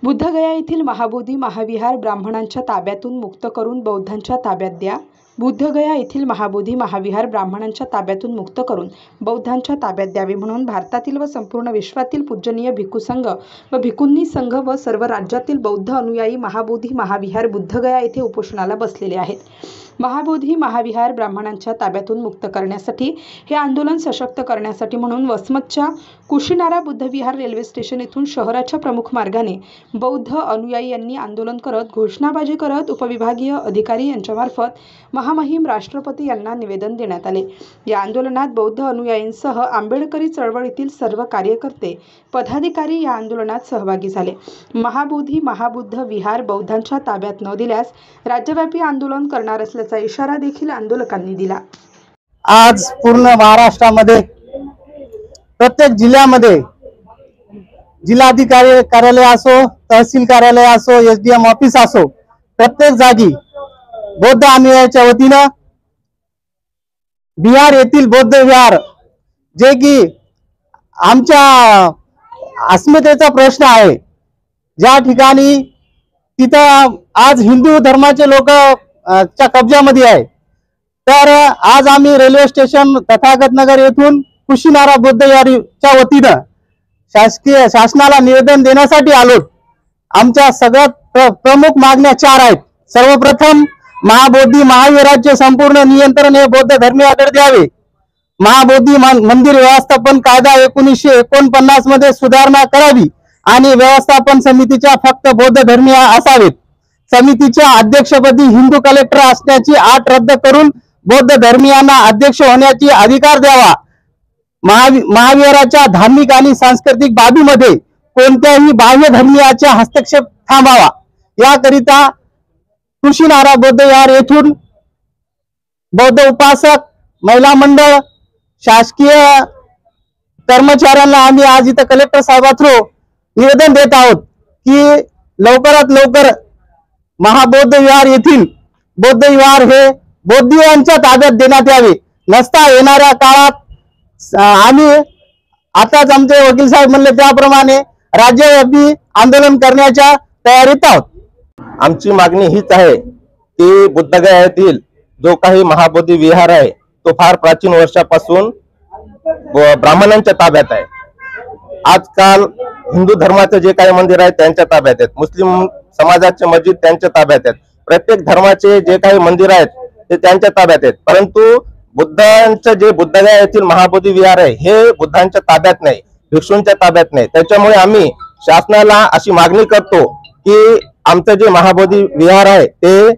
बुद्धगया येथील महाबोधी महाविहार ब्राह्मणांच्या ताब्यातून मुक्त करून बौद्धांच्या ताब्यात द्या। बुद्धगया येथील महाबोधी महाविहार ब्राह्मणांच्या ताब्यातून मुक्त करून बौद्धांच्या ताब्यात द्यावे म्हणून भारतातील व संपूर्ण विश्वातील पूजनीय भिक्खू संघ व भिक्खुनी संघ व सर्व राज्यातील बौद्ध अनुयायी महाबोधी महाविहार बुद्धगया येथे उपोषणाला बसलेले आहेत। महाबोधी महाविहार ब्राह्मणांच्या ताब्यातून मुक्त करण्यासाठी हे आंदोलन सशक्त करण्यासाठी म्हणून वसमतच्या कुशीनारा बुद्धविहार रेल्वे स्टेशन येथून शहराच्या प्रमुख मार्गाने बौद्ध अनुयायी यांनी आंदोलन करत घोषणाबाजी करत उपविभागीय अधिकारी यांच्यामार्फत महामहिम राष्ट्रपती यांना निवेदन देण्यात आले। या आंदोलनात बौद्ध अनुयायींसह आंबेडकरी चळवळीतील सर्व कार्यकर्ते पदाधिकारी या आंदोलनात सहभागी झाले। महाबोधी महाबुद्ध विहार बौद्धांच्या ताब्यात न दिल्यास राज्यव्यापी आंदोलन करणार असल्याचा इशारा देखील आंदोलकांनी दिला। आज पूर्ण महाराष्ट्रामध्ये प्रत्येक जिल्ह्यामध्ये जिल्हाधिकारी कार्यालय असो, तहसील कार्यालय असो, एसडीएम ऑफिस असो, प्रत्येक जागी बौद्ध अनुयायांच्या वतीनं बिहार येथील बौद्ध विहार जे की आमच्या अस्मितेचा प्रश्न आहे, ज्या ठिकाणी तिथं आज हिंदू धर्माचे लोक च्या कब्जामध्ये आहे, तर आज आम्ही रेल्वे स्टेशन तथागत नगर येथून कुशीनारा बौद्ध विहारच्या वतीनं शासनाला निवेदन देण्यासाठी आलो। आमच्या सगळ्यात प्रमुख मागण्या 4 आहेत। सर्वप्रथम महाबोधी महाविहाराचे संपूर्ण नियंत्रण हे बौद्ध धर्मीयाकडे द्यावे। महाबोधी मंदिर व्यवस्थापन कायदा 1949 मध्ये सुधारणा करावी आणि व्यवस्थापन समितीच्या फक्त बौद्ध धर्मीय असावेत। समितीच्या अध्यक्षपदी हिंदू कलेक्टर असण्याची अट रद्द करून बौद्ध धर्मीयांना अध्यक्ष होण्याची अधिकार द्यावा। महाविहाराच्या धार्मिक आणि सांस्कृतिक बाबीमध्ये कोणत्याही बाह्य धर्मीयाचा हस्तक्षेप थांबावा। याकरिता कुशीनारा बौद्ध विहार येथून बौद्ध उपासक, महिला मंडळ, शासकीय कर्मचाऱ्यांना आम्ही आज इथं कलेक्टर साहेबांथ्रू निवेदन देत आहोत की लवकरात लवकर महाबौद्ध विहार येथील बौद्ध विहार हे बौद्धियांच्या ताब्यात देण्यात यावे। नसता येणाऱ्या काळात आम्ही आताच आमचे वकील साहेब म्हणले त्याप्रमाणे राज्यव्यापी आंदोलन करण्याच्या तयारीत आहोत। आमची मागणी हीच आहे की बुद्धगया येथील जो काही महाबोधी विहार आहे तो फार प्राचीन वर्षापासून ब्राह्मणांच्या ताब्यात आहे। आजकाल हिंदू धर्माचे जे काही मंदिर आहेत त्यांच्या ताब्यात आहेत, मुस्लिम समाजाचे मस्जिद त्यांच्या ताब्यात आहेत, प्रत्येक धर्माचे जे काही मंदिर आहेत ते त्यांच्या ताब्यात आहेत, परंतु बुद्धांचं जे बुद्धगया येथील महाबोधी विहार आहे हे बुद्धांच्या ताब्यात नाही, भिक्षूंच्या ताब्यात नाही। त्याच्यामुळे आम्ही शासनाला अशी मागणी करतो की आमचं जे महाबोधी विहार आहे ते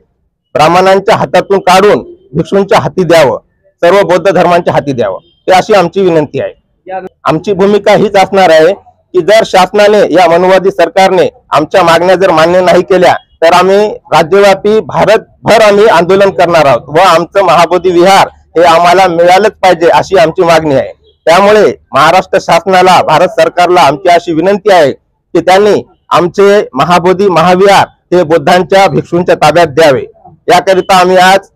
ब्राह्मणांच्या हातातून काढून भिक्षूंच्या हाती द्यावं, सर्व बौद्ध धर्मांच्या हाती द्यावं, ही अशी आमची विनंती आहे। आमची भूमिका हीच असणार आहे की जर शासनाने या मनुवादी सरकारने आमच्या मागण्या जर मान्य नाही केल्या तर आम्ही राज्यव्यापी भारतभर आम्ही आंदोलन करणार आहोत व आमचं महाबोधी विहार हे आम्हाला मिळालंच पाहिजे अशी आमची मागणी आहे। त्यामुळे महाराष्ट्र शासनाला, भारत सरकारला आमची अशी विनंती आहे की त्यांनी आमचे महाबोधी महाविहार हे बुद्धांच्या भिक्षूंच्या ताब्यात द्यावे। याकरिता आम्ही आज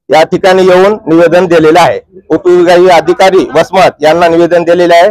या ठिकाणी येऊन निवेदन दिलेलं आहे। उपविभागीय अधिकारी वसमत यांना निवेदन दिलेले आहे।